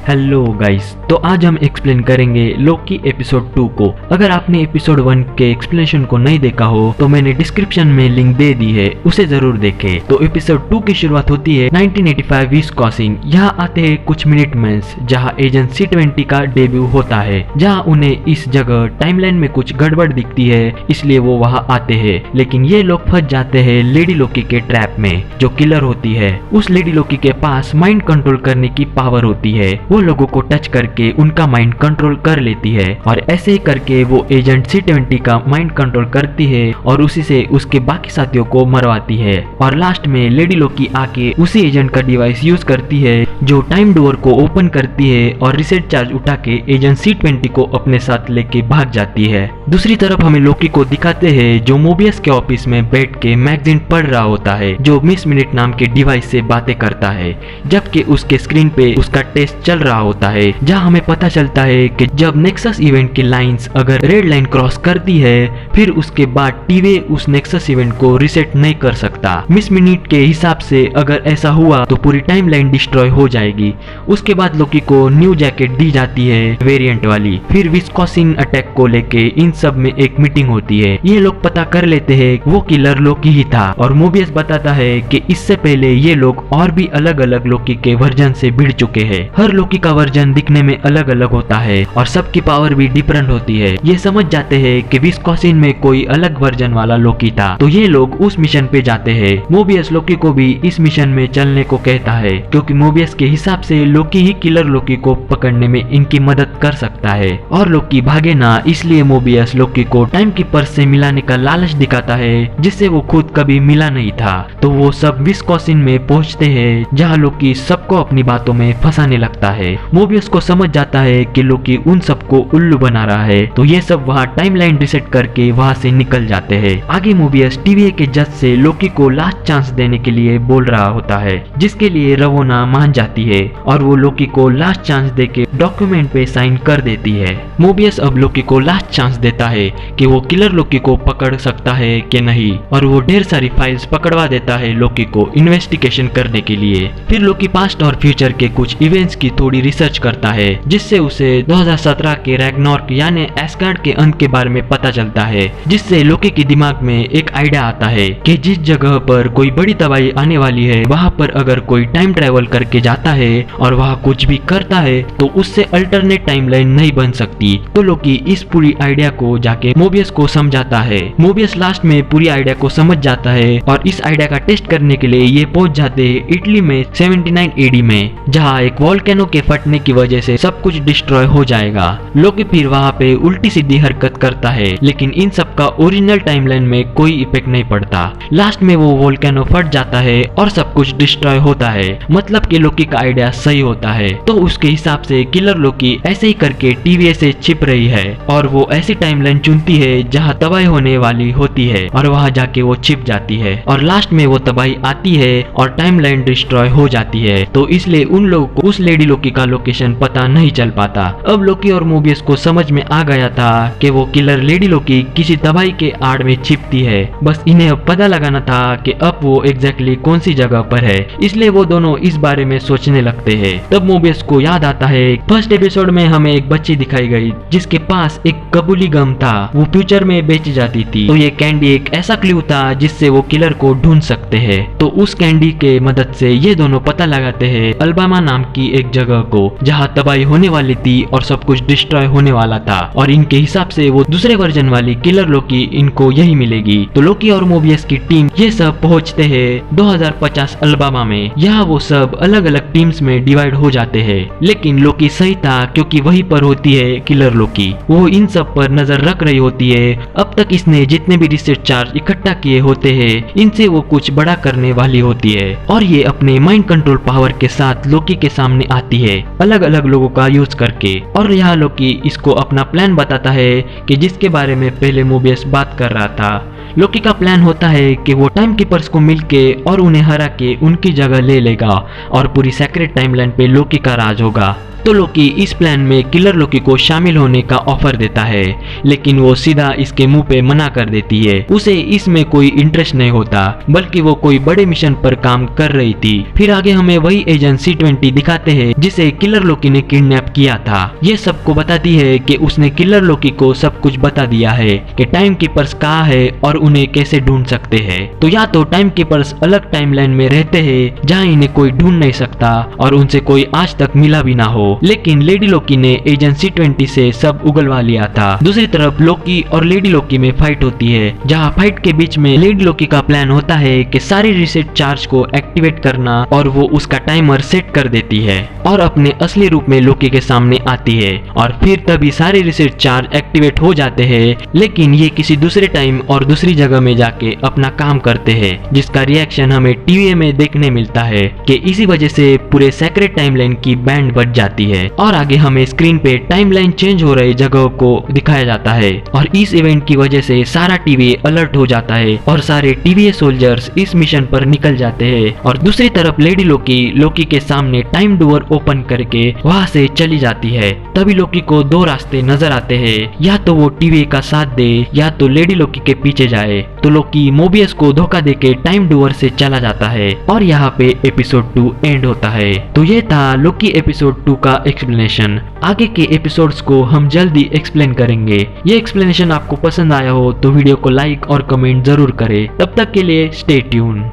Hello guys, तो आज हम एक्सप्लेन करेंगे लोकी एपिसोड 2 को। अगर आपने एपिसोड 1 के एक्सप्लेनेशन को नहीं देखा हो तो मैंने डिस्क्रिप्शन में लिंक दे दी है, उसे जरूर देखें। तो एपिसोड 2 की शुरुआत होती है 1985 विस्कॉसिन। यहाँ आते हैं कुछ मिनटमैन्स जहाँ एजेंट C-20 का डेब्यू होता है, जहाँ उन्हें इस जगह टाइमलाइन में कुछ गड़बड़ दिखती है, इसलिए वो वहाँ आते हैं। लेकिन ये लोग फंस जाते हैं लेडी लोकी के ट्रैप में, जो किलर होती है। उस लेडी लोकी के पास माइंड कंट्रोल करने की पावर होती है। वो लोगों को टच करके उनका माइंड कंट्रोल कर लेती है और ऐसे ही करके वो एजेंट C-20 का माइंड कंट्रोल करती है और उसी से उसके बाकी साथियों को मरवाती है। और लास्ट में लेडी लोकी आके उसी एजेंट का डिवाइस यूज करती है जो टाइम डोर को ओपन करती है और रिसेट चार्ज उठा के एजेंट C-20 को अपने साथ लेके भाग जाती है। दूसरी तरफ हमें लोकी को दिखाते हैं जो मोबियस के ऑफिस में बैठ के मैगजीन पढ़ रहा होता है, जो मिस मिनट नाम के डिवाइस से बातें करता है, जबकि उसके स्क्रीन पे उसका टेस्ट चल रहा होता है, जहां हमें पता चलता है कि जब नेक्सस इवेंट की लाइंस अगर रेड लाइन क्रॉस करती है, फिर उसके बाद टीवी उस नेक्सस इवेंट को रिसेट नहीं कर सकता। मिस मिनट के हिसाब से अगर ऐसा हुआ तो पूरी टाइमलाइन डिस्ट्रॉय हो जाएगी। उसके बाद लोकी को न्यू जैकेट दी जाती है वेरिएंट वाली। फिर विस्कॉसिन अटैक को लेके इन सब में एक मीटिंग होती है। ये लोग पता कर लेते हैं वो किलर लोकी ही था और मोबियस बताता है कि इससे पहले ये लोग और भी अलग अलग लोकी के वर्जन से भिड़ चुके हैं। हर लोकी का वर्जन दिखने में अलग अलग होता है और सबकी पावर भी डिफरेंट होती है। ये समझ जाते हैं कि विस्कॉसिन में कोई अलग वर्जन वाला लोकी था, तो ये लोग उस मिशन पे जाते हैं। मोबियस लोकी को भी इस मिशन में चलने को कहता है, क्योंकि मोबियस के हिसाब से लोकी ही किलर लोकी को पकड़ने में इनकी मदद कर सकता है। और लोकी भागे ना, इसलिए मोबियस लोकी को टाइम कीपर से मिलाने का लालच दिखाता है, जिससे वो खुद कभी मिला नहीं था। तो वो सब विस्कॉसिन में पहुंचते हैं, जहाँ लोकी सबको अपनी बातों में फंसाने लगता है। मोबियस को समझ जाता है कि लोकी उन सबको उल्लू बना रहा है, तो ये सब वहाँ टाइमलाइन रिसेट करके वहाँ से निकल जाते हैं। आगे मोबियस TVA के जज से लोकी को लास्ट चांस देने के लिए बोल रहा होता है, जिसके लिए रवोना मान जाती है और वो लोकी को लास्ट चांस देके डॉक्यूमेंट पे साइन कर देती है। मोबियस अब लोकी को लास्ट चांस देता है कि वो किलर लोकी को पकड़ सकता है कि नहीं, और वो ढेर सारी फाइल्स पकड़वा देता है लोकी को इन्वेस्टिगेशन करने के लिए। फिर लोकी पास्ट और फ्यूचर के कुछ इवेंट्स की थोड़ी रिसर्च करता है, जिससे उसे 2017 के रैग्नारोक यानी एस्गार्ड के अंत के बारे में पता चलता है, जिससे लोकी के दिमाग में एक आइडिया आता है कि जिस जगह पर कोई बड़ी तबाही आने वाली है, वहाँ पर अगर कोई टाइम ट्रेवल करके जाता है और वहाँ कुछ भी करता है तो उससे अल्टरनेट टाइमलाइन नहीं बन सकती। तो लोकी इस पूरी आइडिया को जाके मोबियस को समझाता है। मोबियस लास्ट में पूरी आइडिया को समझ जाता है और इस आइडिया का टेस्ट करने के लिए ये पहुंच जाते हैं इटली में 79 AD में, जहाँ एक वोल्केनो के फटने की वजह से सब कुछ डिस्ट्रॉय हो जाएगा। लोकी फिर वहाँ पे उल्टी सीधी हरकत करता है, लेकिन इन सब का ओरिजिनल टाइमलाइन में कोई इफेक्ट नहीं पड़ता। लास्ट में वो वोल्केनो फट जाता है और सब कुछ डिस्ट्रॉय होता है, मतलब कि लोकी का आइडिया सही होता है। तो उसके हिसाब से किलर लोकी ऐसे ही करके TVA से छिप रही है और वो ऐसी टाइमलाइन चुनती है जहाँ तबाही होने वाली होती है और वहाँ जाके वो छिप जाती है और लास्ट में वो तबाही आती है और टाइमलाइन डिस्ट्रॉय हो जाती है। तो इसलिए उन लोगों को उस लेडी लोकी का लोकेशन पता नहीं चल पाता। अब लोकी और मोबियस को समझ में आ गया था कि वो किलर लेडी लोकी किसी तबाही के आड़ में छिपती है, बस इन्हें अब पता लगाना था कि अब वो एग्जैक्टली कौन सी जगह पर है। इसलिए वो दोनों इस बारे में सोचने लगते हैं। तब मोबियस को याद आता है फर्स्ट एपिसोड में हमें एक बच्ची दिखाई गई जिसके पास एक कबूली गम था, वो फ्यूचर में बेची जाती थी। तो ये कैंडी एक ऐसा क्लू था जिससे वो किलर को ढूंढ सकते हैं। तो उस कैंडी के मदद से ये दोनों पता लगाते हैं अल्बामा नाम की एक जगह को, जहाँ तबाही होने वाली थी और सब कुछ डिस्ट्रॉय होने वाला था, और इनके हिसाब से वो दूसरे वर्जन वाली किलर लोकी इनको यही मिलेगी। तो लोकी और मोबियस की टीम ये सब पहुंचते हैं 2050 अल्बामा में। यहाँ वो सब अलग अलग टीम्स में डिवाइड हो जाते हैं, लेकिन लोकी सही था क्योंकि वहीं पर होती है किलर लोकी। वो इन सब पर नजर रख रही होती है। अब तक इसने जितने भी रिसेट चार्ज इकट्ठा किए होते हैं, इनसे वो कुछ बड़ा करने वाली होती है और ये अपने माइंड कंट्रोल पावर के साथ लोकी के सामने आती है, अलग अलग लोगों का यूज करके। और यहाँ लोकी इसको अपना प्लान बताता है कि जिसके बारे में पहले मोबियस बात कर रहा था। लोकी का प्लान होता है कि वो टाइम कीपर्स को मिलके और उन्हें हरा के उनकी जगह ले लेगा और पूरी सेक्रेट टाइमलाइन पे लोकी का राज होगा। तो लोकी इस प्लान में किलर लोकी को शामिल होने का ऑफर देता है, लेकिन वो सीधा इसके मुंह पे मना कर देती है। उसे इसमें कोई इंटरेस्ट नहीं होता, बल्कि वो कोई बड़े मिशन पर काम कर रही थी। फिर आगे हमें वही एजेंट C-20 दिखाते हैं जिसे किलर लोकी ने किडनैप किया था। ये सबको बताती है कि उसने किलर लोकी को सब कुछ बता दिया है कि टाइम कीपर्स कहाँ है और उन्हें कैसे ढूंढ सकते हैं। तो या तो टाइम कीपर्स अलग टाइमलाइन में रहते हैं जहाँ इन्हें कोई ढूंढ नहीं सकता और उनसे कोई आज तक मिला भी ना हो, लेकिन लेडी लोकी ने एजेंट C-20 से सब उगलवा लिया था। दूसरी तरफ लोकी और लेडी लोकी में फाइट होती है, जहाँ फाइट के बीच में लेडी लोकी का प्लान होता है कि सारी रीसेट चार्ज को एक्टिवेट करना, और वो उसका टाइमर सेट कर देती है और अपने असली रूप में लोकी के सामने आती है। और फिर तभी सारे रीसेट चार्ज एक्टिवेट हो जाते हैं, लेकिन ये किसी दूसरे टाइम और दूसरी जगह में जाके अपना काम करते हैं, जिसका रिएक्शन हमें टीवी में देखने मिलता है कि इसी वजह से पूरे सेक्रेट टाइमलाइन की बैंड बज जाती है। और आगे हमें स्क्रीन पे टाइमलाइन चेंज हो रही जगहों को दिखाया जाता है और इस इवेंट की वजह से सारा टीवी अलर्ट हो जाता है और सारे टीवी सोल्जर्स इस मिशन पर निकल जाते हैं। और दूसरी तरफ लेडी लोकी के सामने टाइम डोर ओपन करके वहां से चली जाती है। तभी लोकी को दो रास्ते नजर आते हैं, या तो वो टीवी का साथ दे या तो लेडी लोकी के पीछे जाए। तो लोकी मोबियस को धोखा देके टाइम डोर से चला जाता है और यहाँ पे एपिसोड 2 एंड होता है। तो ये था लोकी एपिसोड 2 का एक्सप्लेनेशन। आगे के एपिसोड्स को हम जल्दी एक्सप्लेन करेंगे। ये एक्सप्लेनेशन आपको पसंद आया हो तो वीडियो को लाइक और कमेंट जरूर करें। तब तक के लिए स्टे ट्यून।